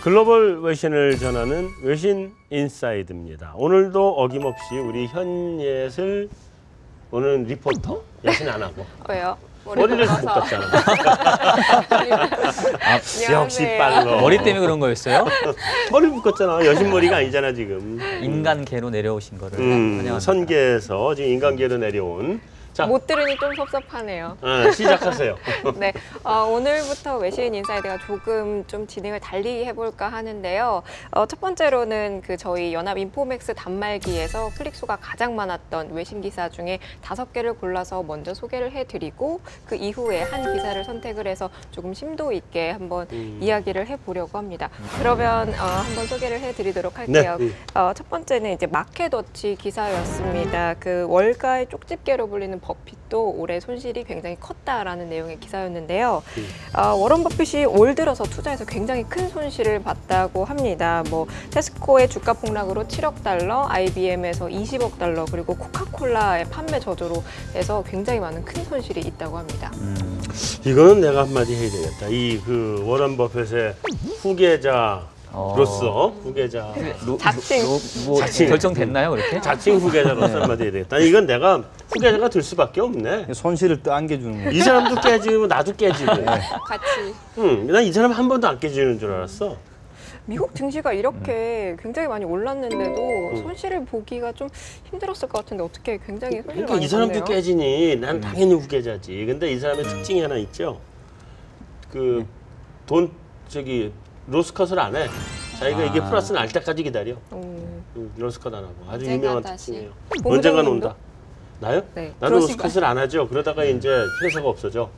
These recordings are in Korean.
글로벌 외신을 전하는 외신 인사이드입니다. 오늘도 어김없이 우리 현예슬 오늘 리포터 야신 안 하고. 왜요? 머리를 묶었잖아. 역시 빨라. 머리 때문에 그런 거였어요? 머리 묶었잖아. 여신머리가 아니잖아 지금. 인간계로 내려오신 거를 환영합니다. 선계에서 지금 인간계로 내려온. 자, 못 들으니 좀 섭섭하네요. 시작하세요. 네, 오늘부터 외신 인사이드가 조금 좀 진행을 달리 해볼까 하는데요. 첫 번째로는 그 저희 연합 인포맥스 단말기에서 클릭수가 가장 많았던 외신 기사 중에 5개를 골라서 먼저 소개를 해드리고 그 이후에 한 기사를 선택을 해서 조금 심도 있게 한번 이야기를 해보려고 합니다. 그러면 한번 소개를 해드리도록 할게요. 네. 첫 번째는 이제 마켓워치 기사였습니다. 그 월가의 쪽집게로 불리는 버핏도 올해 손실이 굉장히 컸다라는 내용의 기사였는데요. 워런 버핏이 올 들어서 투자에서 굉장히 큰 손실을 봤다고 합니다. 뭐 테스코의 주가 폭락으로 7억 달러, IBM에서 20억 달러, 그리고 코카콜라의 판매 저조로 해서 굉장히 많은 큰 손실이 있다고 합니다. 이거는 내가 한마디 해야 되겠다. 이 그 워런 버핏의 후계자로서 후계자. 자칭. 자칭. 결정됐나요, 그렇게? 자칭 후계자로서 한마디 해야 되겠다. 이건 내가 후계자가 될 수밖에 없네. 손실을 또 안겨주는 거예요. 이 사람도 깨지고 나도 깨지고. 같이. 난 이 사람 한 번도 안 깨지는 줄 알았어. 미국 증시가 이렇게 굉장히 많이 올랐는데도 손실을 보기가 좀 힘들었을 것 같은데 어떻게 굉장히 손실을 그러니까 많이 이 사람도 봤네요. 깨지니 난 당연히 후계자지. 근데 이 사람의 특징이 하나 있죠. 그 돈 로스컷을 안 해. 자기가 이게 플러스 날 때까지 기다려. 로스컷 안 하고. 아주 언젠가 유명한 다시. 특징이에요. 봉 언젠간 부장님도? 온다. 나요? 네. 나도 그러신가요? 로스컷을 안 하죠. 그러다가 이제 회사가 없어져.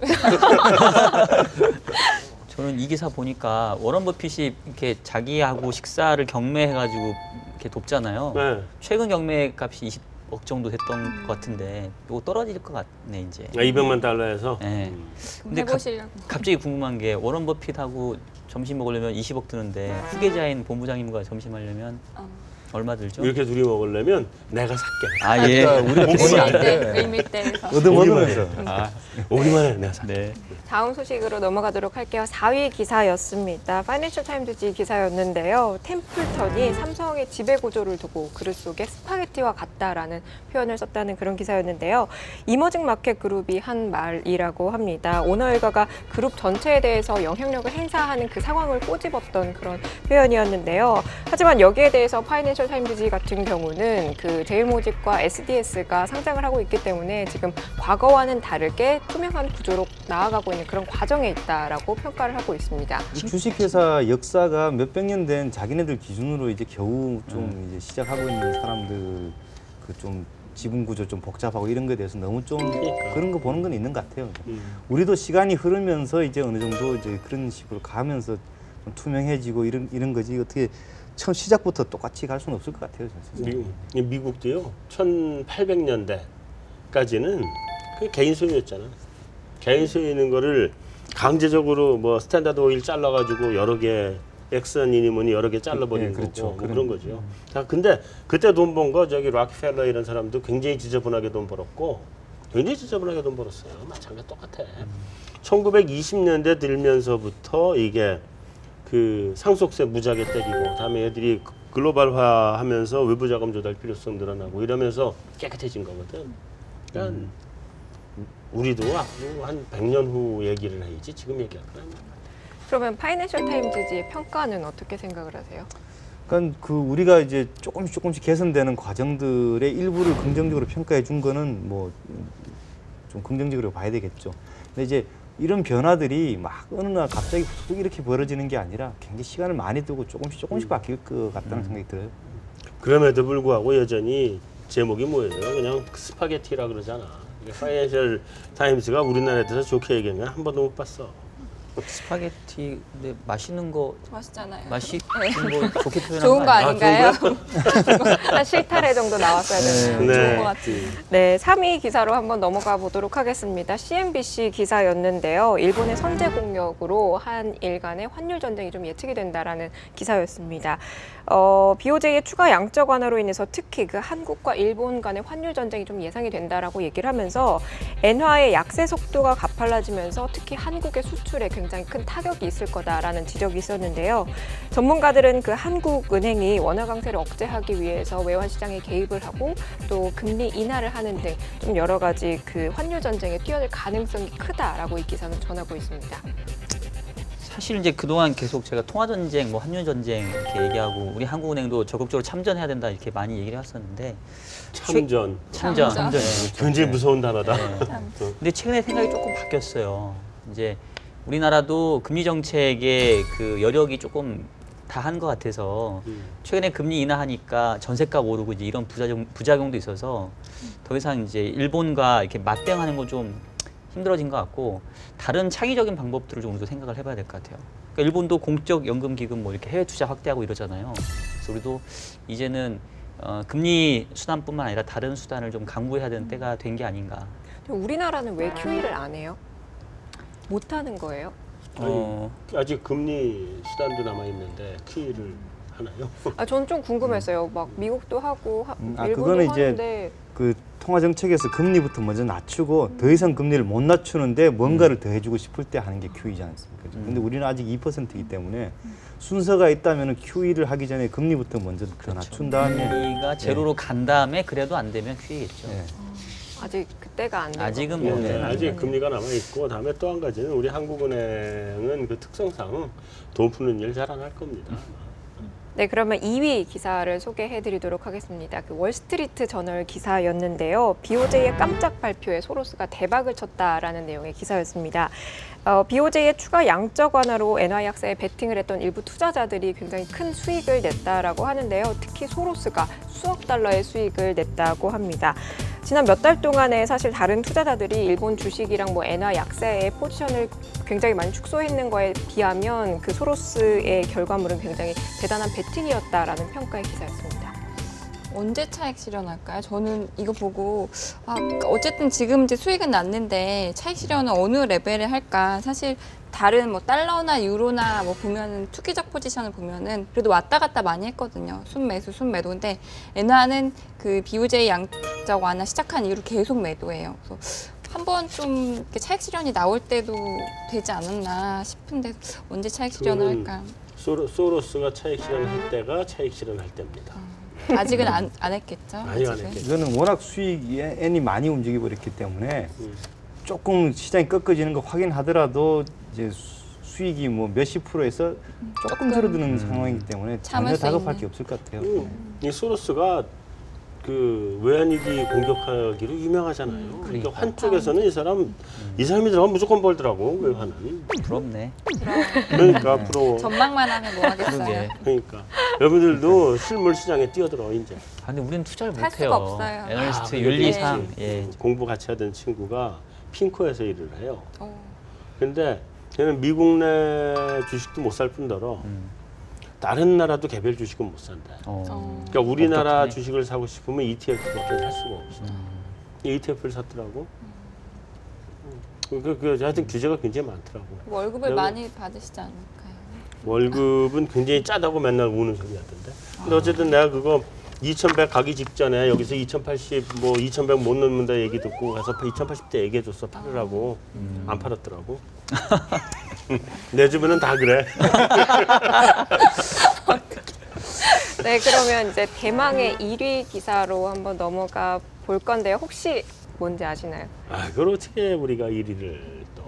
저는 이 기사 보니까 워런 버핏이 이렇게 자기하고 식사를 경매해가지고 이렇게 돕잖아요. 네. 최근 경매 값이 20억 정도 됐던 것 같은데 이거 떨어질 것 같네 이제. 200만 달러에서. 네. 근데 해보시려고. 갑자기 궁금한 게 워런 버핏하고 점심 먹으려면 20억 드는데 후계자인 본부장님과 점심하려면 얼마 들죠? 이렇게 둘이 먹으려면 내가 살게. 아 예. 우리가 돈이 안 돼. 의미대에서. 얻으면서. 오기만 해 내가 살게. 네. 다음 소식으로 넘어가도록 할게요. 4위 기사였습니다. 파이낸셜 타임즈 기사였는데요. 템플턴이 삼성의 지배 구조를 두고 그릇 속에 스파게티와 같다라는 표현을 썼다는 그런 기사였는데요. 이머징 마켓 그룹이 한 말이라고 합니다. 오너 일가가 그룹 전체에 대해서 영향력을 행사하는 그 상황을 꼬집었던 그런 표현이었는데요. 하지만 여기에 대해서 파이낸셜 타임즈 같은 경우는 그 제일모직과 SDS가 상장을 하고 있기 때문에 지금 과거와는 다르게 투명한 구조로 나아가고 있는 그런 과정에 있다라고 평가를 하고 있습니다. 주식회사 역사가 몇백 년 된 자기네들 기준으로 이제 겨우 좀 이제 시작하고 있는 사람들 그 좀 지분 구조 좀 복잡하고 이런 거에 대해서 너무 좀 그런 거 보는 건 있는 것 같아요. 우리도 시간이 흐르면서 이제 어느 정도 이제 그런 식으로 가면서 좀 투명해지고 이런 거지 어떻게 처음 시작부터 똑같이 갈 수는 없을 것 같아요. 미국도요. 1800년대까지는 그 개인 소유였잖아. 개인 소유 있는 거를 강제적으로 뭐 스탠다드 오일 잘라가지고 여러 개 엑슨이니 뭐니 여러 개 잘라버리는 그렇죠. 거고 뭐 그런 거죠. 자, 근데 그때 돈 번 거 저기 락펠러 이런 사람도 굉장히 지저분하게 돈 벌었고 굉장히 지저분하게 돈 벌었어요. 마찬가지 똑같아. 1920년대 들면서부터 이게 그 상속세 무지하게 때리고 다음에 애들이 글로벌화하면서 외부 자금 조달 필요성 늘어나고 이러면서 깨끗해진 거거든. 그러니까 우리도 앞으로 한 100년 후 얘기를 해야지 지금 얘기할 건 아니야. 그러면 파이낸셜 타임즈의 평가는 어떻게 생각을 하세요? 그러니까 그 우리가 이제 조금씩 개선되는 과정들의 일부를 긍정적으로 평가해 준 거는 뭐 좀 긍정적으로 봐야 되겠죠. 근데 이제 이런 변화들이 막 어느 날 갑자기 훅 이렇게 벌어지는 게 아니라 굉장히 시간을 많이 두고 조금씩 바뀔 것 같다는 생각이 들어요. 그럼에도 불구하고 여전히 제목이 뭐예요? 그냥 스파게티라 그러잖아. 파이낸셜 타임즈가 우리나라에 대해서 좋게 얘기하면 한 번도 못 봤어. 스파게티 근데 맛있는 거 맛있잖아요. 맛있는 거 좋게 표현한 좋은 거 아니에요? 아닌가요? 한 실타래 정도 나왔어야 되는데 좋은 것 같아요. 네, 3위 기사로 한번 넘어가 보도록 하겠습니다. CNBC 기사였는데요. 일본의 선제 공격으로 한일 간의 환율 전쟁이 좀 예측이 된다라는 기사였습니다. BOJ의 추가 양적 완화로 인해서 특히 그 한국과 일본 간의 환율 전쟁이 좀 예상이 된다라고 얘기를 하면서 엔화의 약세 속도가 가팔라지면서 특히 한국의 수출에 굉장히 굉장히 큰 타격이 있을 거다라는 지적이 있었는데요. 전문가들은 그 한국은행이 원화 강세를 억제하기 위해서 외환 시장에 개입을 하고 또 금리 인하를 하는 등 좀 여러 가지 그 환율 전쟁에 뛰어들 가능성이 크다라고 이 기사는 전하고 있습니다. 사실 이제 그동안 계속 제가 통화 전쟁, 뭐 환율 전쟁 이렇게 얘기하고 우리 한국은행도 적극적으로 참전해야 된다 이렇게 많이 얘기를 했었는데 참전. 참전. 굉장히 무서운 단어다. 네. 근데 최근에 생각이 조금 바뀌었어요. 이제 우리나라도 금리 정책의 그 여력이 조금 다한 것 같아서 최근에 금리 인하하니까 전세값 오르고 이제 이런 부작용도 있어서 더 이상 이제 일본과 이렇게 맞대응하는 건 좀 힘들어진 것 같고 다른 창의적인 방법들을 좀 우리도 생각을 해봐야 될 것 같아요. 그러니까 일본도 공적 연금 기금 뭐 이렇게 해외 투자 확대하고 이러잖아요. 그래서 우리도 이제는 금리 수단뿐만 아니라 다른 수단을 좀 강구해야 되는 때가 된 게 아닌가. 우리나라는 왜 QE를 안 해요? 못 하는 거예요? 아직 금리 수단도 남아 있는데 QE를 하나요? 아, 전 좀 궁금했어요. 막 미국도 하고 일본도 그거는 이제 하는데 그 통화 정책에서 금리부터 먼저 낮추고 더 이상 금리를 못 낮추는데 뭔가를 더 해주고 싶을 때 하는 게 QE지 않습니까? 근데 우리는 아직 2%이기 때문에 순서가 있다면 QE를 하기 전에 금리부터 먼저 더 낮춘 다음에 금리가 제로로 간 다음에 그래도 안 되면 QE겠죠. 예. 아직 그때가 안 돼요. 아직은 네, 뭐 네, 아직 금리가 남아 있고 다음에 또 한 가지는 우리 한국은행은 그 특성상 돈 푸는 일 잘 안 할 겁니다. 네, 그러면 2위 기사를 소개해드리도록 하겠습니다. 그 월스트리트 저널 기사였는데요. BOJ의 깜짝 발표에 소로스가 대박을 쳤다라는 내용의 기사였습니다. BOJ의 추가 양적 완화로 엔화 약세에 베팅을 했던 일부 투자자들이 굉장히 큰 수익을 냈다라고 하는데요. 특히 소로스가 수억 달러의 수익을 냈다고 합니다. 지난 몇 달 동안에 사실 다른 투자자들이 일본 주식이랑 뭐 엔화 약세의 포지션을 굉장히 많이 축소했는 거에 비하면 그 소로스의 결과물은 굉장히 대단한 베팅이었다라는 평가의 기사였습니다. 언제 차익 실현할까요? 저는 이거 보고 어쨌든 지금 이제 수익은 났는데 차익 실현은 어느 레벨에 할까? 사실 다른 뭐 달러나 유로나 뭐 보면은 투기적 포지션을 보면은 그래도 왔다 갔다 많이 했거든요. 순매수, 순매도인데 엔화는 그 BOJ 양적 완화 시작한 이후로 계속 매도해요. 그래서 한번 좀 이렇게 차익 실현이 나올 때도 되지 않았나 싶은데 언제 차익 실현을 할까? 소로스가 차익 실현할 때가 차익 실현할 때입니다. 아직은 안 했겠죠? 아직 안 아직은? 했겠죠. 이거는 워낙 수익이 많이 움직여 버렸기 때문에 조금 시장이 꺾어지는 거 확인하더라도 이제 수익이 뭐 몇십 프로에서 조금 줄어드는 상황이기 때문에 전혀 참을 수 다급할 있는. 게 없을 것 같아요. 이 소로스가 그 외환위기 공격하기로 유명하잖아요. 그러니까 환 쪽에서는 이 사람이 들어가면 무조건 벌더라고 외환은. 부럽네. 그러니까 앞으로 전망만 하면 뭐 하겠어요? 그러게. 그러니까 여러분들도 실물 시장에 뛰어들어 이제. 아, 근데 우리는 투자를 할 못해요. 수가 없어요. 애널리스트 아, 윤리상. 그렇지. 예. 공부 같이 하던 친구가 핑코에서 일을 해요. 어. 근데 걔는 미국 내 주식도 못 살 뿐더러 다른 나라도 개별 주식은 못 산다. 그러니까 우리나라 어떡하네. 주식을 사고 싶으면 ETF밖에 살 수가 없어. ETF를 샀더라고. 하여튼 규제가 굉장히 많더라고. 월급을 여기- 많이 받으시지 않을까요? 월급은 굉장히 짜다고 맨날 우는 소리 하던데. 근데 어쨌든 내가 그거 2100 가기 직전에 여기서 2080 뭐 2100 못 넘는다 얘기 듣고 가서 2080대 얘기해줬어 팔으라고. 안 팔았더라고. 내 주변은 다 그래. 네, 그러면 이제 대망의 1위 기사로 한번 넘어가 볼 건데요. 혹시 뭔지 아시나요? 아, 그걸 어떻게 우리가 1위를 또.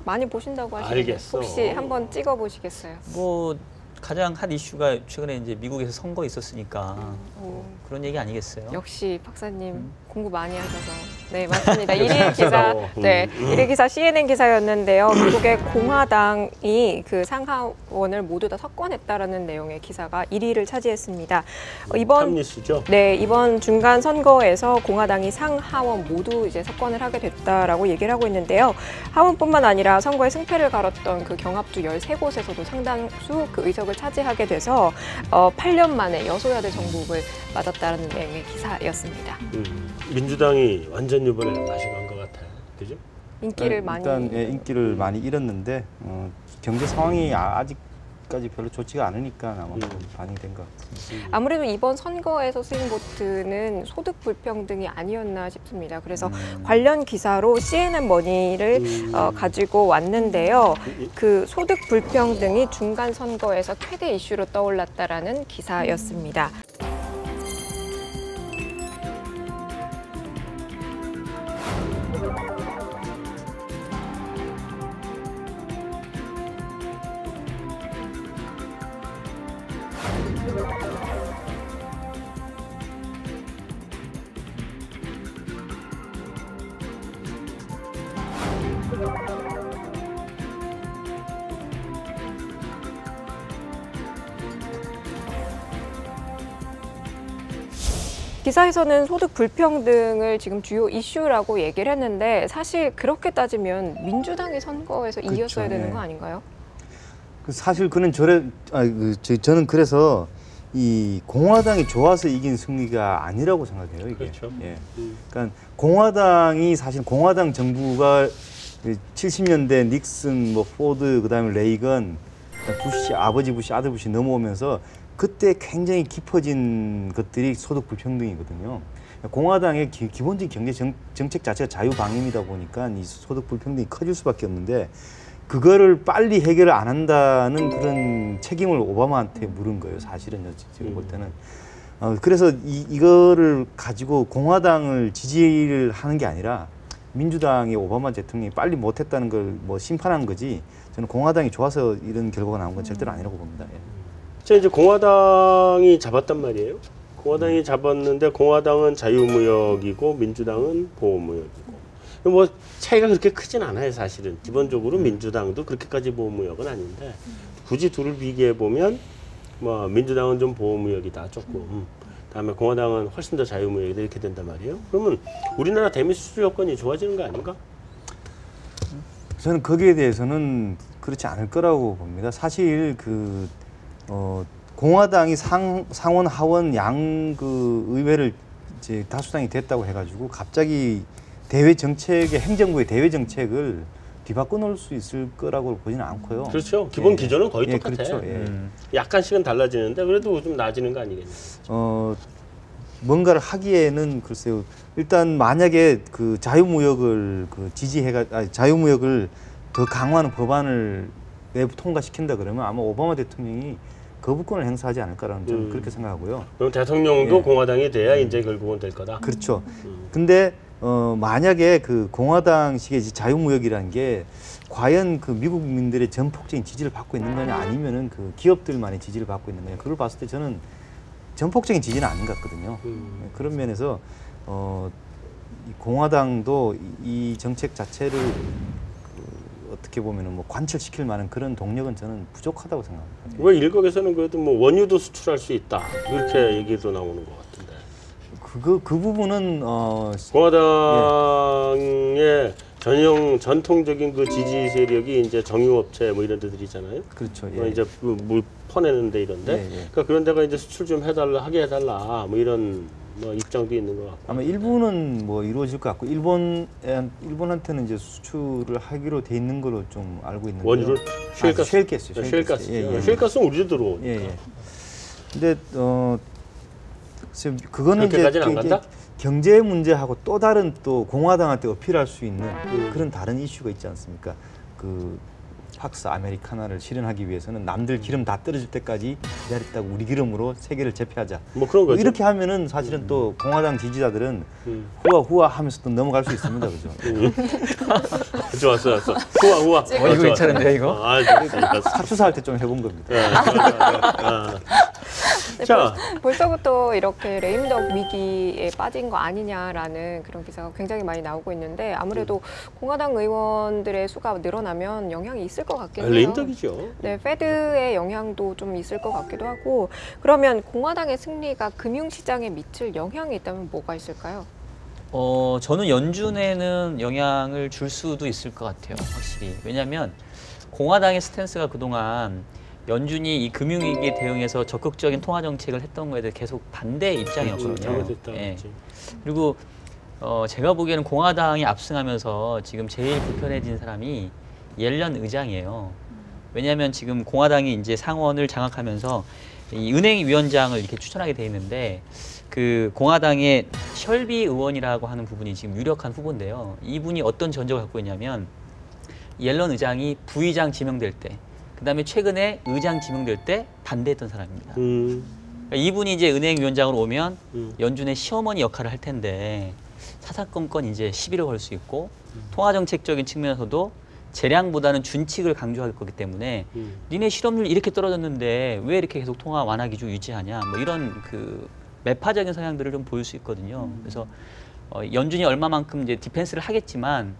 많이 보신다고 하시는데 알겠어. 혹시 한번 찍어 보시겠어요? 뭐 가장 핫 이슈가 최근에 이제 미국에서 선거 있었으니까 그런 얘기 아니겠어요? 역시 박사님 공부 많이 하셔서 네 맞습니다. 1위 기사 역시 네 1위 기사 CNN 기사였는데요. 미국의 공화당이 그 상하원을 모두 다 석권했다라는 내용의 기사가 1위를 차지했습니다. 이번 탑뉴스죠. 네, 이번 중간 선거에서 공화당이 상하원 모두 이제 석권을 하게 됐다라고 얘기를 하고 있는데요. 하원뿐만 아니라 선거에 승패를 가렸던 그 경합주 13곳에서도 상당수 그 의석을 차지하게 돼서 8년 만에 여소야대 정복을 맞았다는 내용의 기사였습니다. 민주당이 완전 이번에 맛이 간 것 같아. 그죠? 인기를 많이 일단 인기를 많이 잃었는데 경제 상황이 아직까지 아직까지 별로 좋지가 않으니까 아마 반영이 된 것 같습니다. 아무래도 이번 선거에서 스윙보트는 소득 불평등이 아니었나 싶습니다. 그래서 관련 기사로 CNN 머니를 가지고 왔는데요. 그 소득 불평등이 중간 선거에서 최대 이슈로 떠올랐다라는 기사였습니다. 기사에서는 소득 불평등을 지금 주요 이슈라고 얘기를 했는데 사실 그렇게 따지면 민주당이 선거에서 그렇죠. 이겼어야 되는 네. 거 아닌가요? 사실 그는 저는 그래서 이 공화당이 좋아서 이긴 승리가 아니라고 생각해요. 이게. 그렇죠. 예. 그러니까 공화당이 사실 공화당 정부가 70년대 닉슨, 뭐 포드, 그다음에 레이건, 부시, 아버지 부시, 아들 부시 넘어오면서 그때 굉장히 깊어진 것들이 소득 불평등이거든요. 공화당의 기본적인 경제 정책 자체가 자유방임이다 보니까 이 소득 불평등이 커질 수밖에 없는데 그거를 빨리 해결을 안 한다는 그런 책임을 오바마한테 물은 거예요. 사실은 지금 볼 때는. 그래서 이거를 가지고 공화당을 지지를 하는 게 아니라 민주당의 오바마 대통령이 빨리 못했다는 걸 뭐 심판한 거지 저는 공화당이 좋아서 이런 결과가 나온 건 절대로 아니라고 봅니다. 예. 자, 이제 공화당이 잡았단 말이에요. 공화당이 잡았는데 공화당은 자유무역이고 민주당은 보호무역이고. 뭐 차이가 그렇게 크진 않아요, 사실은. 기본적으로 민주당도 그렇게까지 보호무역은 아닌데 굳이 둘을 비교해 보면 뭐 민주당은 좀 보호무역이다 조금. 다음에 공화당은 훨씬 더 자유무역이다 이렇게 된단 말이에요. 그러면 우리나라 대미 수출 여건이 좋아지는 거 아닌가? 저는 거기에 대해서는 그렇지 않을 거라고 봅니다. 사실 공화당이 상원 하원 양 의회를 이제 다수당이 됐다고 해가지고 갑자기 대외 정책의 행정부의 대외 정책을 뒤바꿔 놓을 수 있을 거라고 보지는 않고요. 그렇죠. 기본 예. 기조는 거의 예, 똑같아. 그렇죠. 예. 약간씩은 달라지는데 그래도 좀 나아지는 거 아니겠냐. 뭔가를 하기에는 글쎄요. 일단 만약에 그 자유무역을 자유무역을 더 강화하는 법안을 내부 통과시킨다 그러면 아마 오바마 대통령이 거부권을 행사하지 않을까라는 저는 그렇게 생각하고요. 그럼 대통령도 예. 공화당이 돼야 이제 결국은 될 거다. 그렇죠. 근데 만약에 그 공화당식의 자유무역이라는 게 과연 그 미국 국민들의 전폭적인 지지를 받고 있는 거냐 아니면은 그 기업들만의 지지를 받고 있는 거냐 그걸 봤을 때 저는 전폭적인 지지는 아닌 것 같거든요. 그런 면에서 이 공화당도 이 정책 자체를 어떻게 보면은 뭐 관철시킬 만한 그런 동력은 저는 부족하다고 생각합니다. 왜 일각에서는 그래도 뭐 원유도 수출할 수 있다 이렇게 얘기도 나오는 것 같은데. 그 부분은 공화당의 전통적인 그 지지 세력이 이제 정유업체 뭐 이런 데들이잖아요. 그렇죠. 뭐 예. 이제 물 퍼내는데 이런데, 예, 예. 그러니까 그런 데가 이제 수출 좀 하게 해달라 뭐 이런 뭐 입장도 있는 것 같고. 아마 일부는 뭐 이루어질 것 같고 일본한테는 이제 수출을 하기로 돼 있는 걸로 좀 알고 있는데요. 원유를 셰일가스, 셰일가스. 예, 예. 셰일가스는 우리도 들어오니까. 예, 예. 근데 글쎄, 그거는 이제 그렇게까지는 안 간다? 경제 문제하고 또 다른 또 공화당한테 어필할 수 있는 그런 다른 이슈가 있지 않습니까? 그 팍스 아메리카나를 실현하기 위해서는 남들 기름 다 떨어질 때까지 기다렸다고 우리 기름으로 세계를 제패하자. 뭐 그런 거죠. 이렇게 하면은 사실은 또 공화당 지지자들은 후아 하면서 또 넘어갈 수 있습니다, 그죠? 좋았어. 후아. 이거 괜찮은데요, 이거? 좋았어. 사추사 할 때 좀 해본 겁니다. 네, 자, 벌써부터 이렇게 레임덕 위기에 빠진 거 아니냐라는 그런 기사가 굉장히 많이 나오고 있는데 아무래도 공화당 의원들의 수가 늘어나면 영향이 있을 것 같긴 해요. 레임덕이죠. 네, 페드의 영향도 좀 있을 것 같기도 하고. 그러면 공화당의 승리가 금융시장에 미칠 영향이 있다면 뭐가 있을까요? 저는 연준에는 영향을 줄 수도 있을 것 같아요, 확실히. 왜냐하면 공화당의 스탠스가 그동안 연준이 이 금융위기에 대응해서 적극적인 통화 정책을 했던 거에 대해 계속 반대 입장이었거든요. 잘못했다. 예. 그리고 제가 보기에는 공화당이 압승하면서 지금 제일 불편해진 사람이 옐런 의장이에요. 왜냐하면 지금 공화당이 이제 상원을 장악하면서 이 은행위원장을 이렇게 추천하게 돼 있는데 그 공화당의 셜비 의원이라고 하는 부분이 지금 유력한 후보인데요. 이분이 어떤 전적을 갖고 있냐면 옐런 의장이 부의장 지명될 때, 그다음에 최근에 의장 지명될 때 반대했던 사람입니다. 그러니까 이분이 이제 은행위원장으로 오면 연준의 시어머니 역할을 할 텐데 사사건건 이제 시비를 걸 수 있고 통화정책적인 측면에서도 재량보다는 준칙을 강조할 거기 때문에 니네 실업률 이렇게 떨어졌는데 왜 이렇게 계속 통화 완화 기조 유지하냐 뭐 이런 그 매파적인 성향들을 좀 보일 수 있거든요. 그래서 연준이 얼마만큼 이제 디펜스를 하겠지만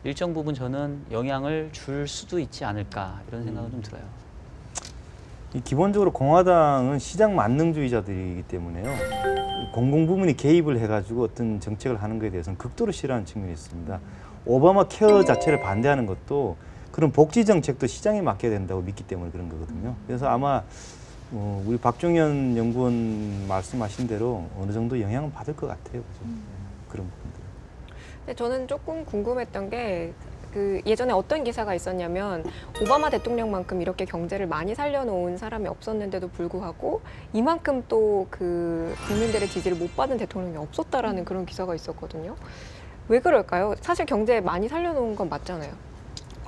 일정 부분 저는 영향을 줄 수도 있지 않을까 이런 생각은 좀 들어요. 기본적으로 공화당은 시장 만능주의자들이기 때문에요. 공공부문이 개입을 해가지고 어떤 정책을 하는 것에 대해서는 극도로 싫어하는 측면이 있습니다. 오바마 케어 자체를 반대하는 것도 그런 복지 정책도 시장에 맡겨야 된다고 믿기 때문에 그런 거거든요. 그래서 아마 우리 박종현 연구원 말씀하신 대로 어느 정도 영향은 받을 것 같아요. 그죠? 그런 부분들. 근데 저는 조금 궁금했던 게 그 예전에 어떤 기사가 있었냐면 오바마 대통령만큼 이렇게 경제를 많이 살려놓은 사람이 없었는데도 불구하고 이만큼 또 그 국민들의 지지를 못 받은 대통령이 없었다라는 그런 기사가 있었거든요. 왜 그럴까요? 사실 경제 많이 살려놓은 건 맞잖아요.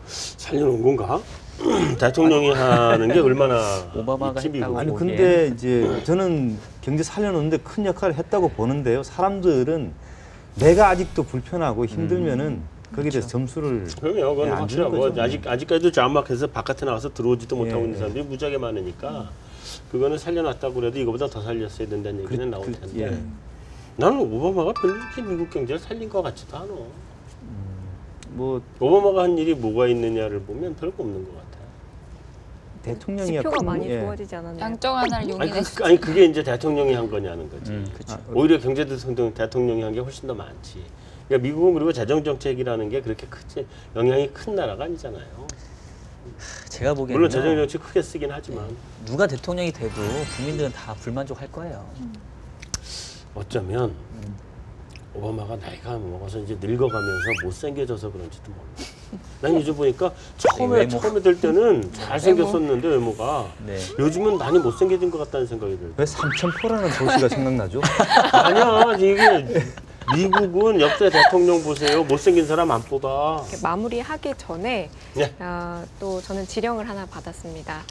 살려놓은 건가? 대통령이 하는 게 얼마나 오바마가 팁이고. 했다고. 아니 보기엔. 근데 이제 저는 경제 살려놓는데 큰 역할을 했다고 보는데요. 사람들은 내가 아직도 불편하고 힘들면은 거기에 대해서 점수를 그럼요. 그건 안 주는 확실하고 거죠. 아직까지도 자막해서 바깥에 나가서 들어오지도 못하고 예. 있는 사람들이 무지하게 많으니까 그거는 살려놨다고 그래도 이거보다 더 살렸어야 된다는 얘기는 나올 텐데 예. 나는 오바마가 별로 이렇게 미국 경제를 살린 것 같지도 않아. 뭐 오바마가 한 일이 뭐가 있느냐를 보면 별거 없는 것 같아요. 대통령이 지표가 큰- 많이 예. 좋아지지 않았나요? 양적 완화를 아니, 용인해 아니 그게 이제 대통령이 한 거냐는 거지. 그렇죠. 오히려 경제 대통령이 한 게 훨씬 더 많지. 그러니까 미국은 그리고 재정 정책이라는 게 그렇게 크지 영향이 큰 나라가 아니잖아요. 제가 보기에는 물론 재정 정책 크게 쓰긴 하지만 누가 대통령이 돼도 국민들은 다 불만족할 거예요. 어쩌면 오바마가 나이가 먹어서 이제 늙어가면서 못생겨져서 그런지도 몰라. 난 요즘 보니까 외모. 처음에 들 때는 잘생겼었는데 외모가 네. 요즘은 많이 못생겨진 것 같다는 생각이 들어요. 왜 삼천포라는 도시가 생각나죠? 아니야 이게 미국은 역대 대통령 보세요. 못생긴 사람 안 뽑아. 이렇게 마무리하기 전에 네. 또 저는 지령을 하나 받았습니다.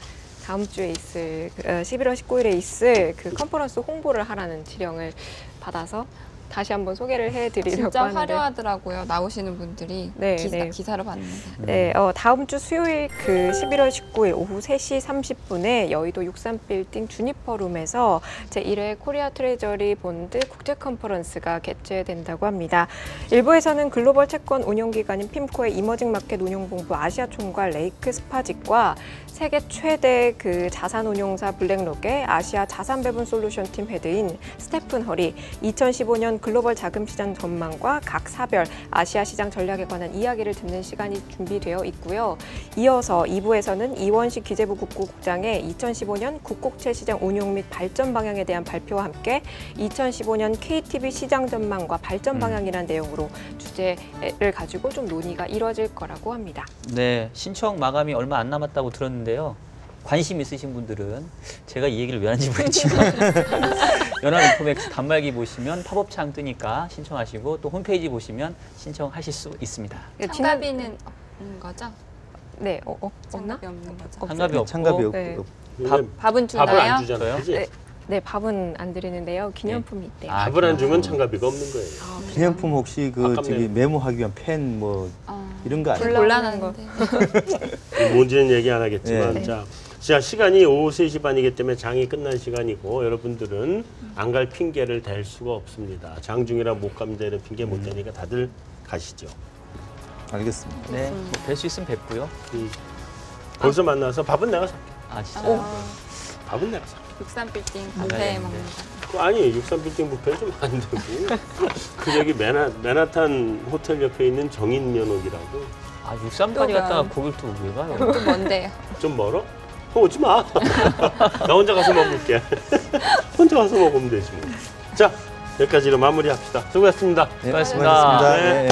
다음 주에 있을 11월 19일에 있을 그 컨퍼런스 홍보를 하라는 지령을 받아서 다시 한번 소개를 해드리려고 진짜 하는데 화려하더라고요. 나오시는 분들이 네, 네. 기사로 봤는데. 네, 다음 주 수요일 그 11월 19일 오후 3시 30분에 여의도 63빌딩 주니퍼룸에서 제1회 코리아 트레저리 본드 국제 컨퍼런스가 개최된다고 합니다. 일부에서는 글로벌 채권 운용기관인 핌코의 이머징 마켓 운용본부 아시아 총괄 레이크 스파직과 세계 최대 그 자산 운용사 블랙록의 아시아 자산 배분 솔루션 팀 헤드인 스테픈 헐이 2015년 글로벌 자금 시장 전망과 각 사별 아시아 시장 전략에 관한 이야기를 듣는 시간이 준비되어 있고요. 이어서 2부에서는 이원식 기재부 국고국장의 2015년 국곡채 시장 운용 및 발전 방향에 대한 발표와 함께 2015년 KTV 시장 전망과 발전 방향이라는 내용으로 주제를 가지고 좀 논의가 이뤄질 거라고 합니다. 네, 신청 마감이 얼마 안 남았다고 들었는데요. 관심 있으신 분들은 제가 이 얘기를 왜 하는지 모르겠지만 연합인포맥스 단말기 보시면 팝업창 뜨니까 신청하시고 또 홈페이지 보시면 신청하실 수 있습니다. 참가비는 없는 거죠? 네, 없나? 참가비 없는 거죠? 없- 상갑이 없고 참가비 네. 밥을 밥은 주나요? 안 주잖아요. 그지? 네. 네, 밥은 안 드리는데요. 기념품이 있대요. 아, 밥을 안 주면 참가비가 없는 거예요. 기념품 혹시 그 아깝네요. 저기 메모하기 위한 펜 뭐 이런 거 아니에요? 곤란한데. 뭔지는 얘기 안 하겠지만 네. 자 시간이 오후 3시 반이기 때문에 장이 끝난 시간이고 여러분들은 안 갈 핑계를 댈 수가 없습니다. 장 중이라 못 가면 되는 핑계 못 대니까 다들 가시죠. 알겠습니다. 네, 뵐 수 있으면 뵙고요. 거기서 만나서 밥은 내가 살게. 아, 진짜. 밥은 내가 살게. 63빌딩 네. 뷔페에 먹는 거. 아니 63빌딩 뷔페는 좀 안 되고 그 저기 맨하탄 호텔 옆에 있는 정인면옥이라고 아, 63까지 갔다가 거길 또 왜 가요? 좀 먼데요. 좀 멀어? 그럼 오지 마. 나 혼자 가서 먹을게. 혼자 가서 먹으면 되지 뭐. 자 여기까지로 마무리합시다. 수고했습니다. 네, 수고하셨습니다. 네.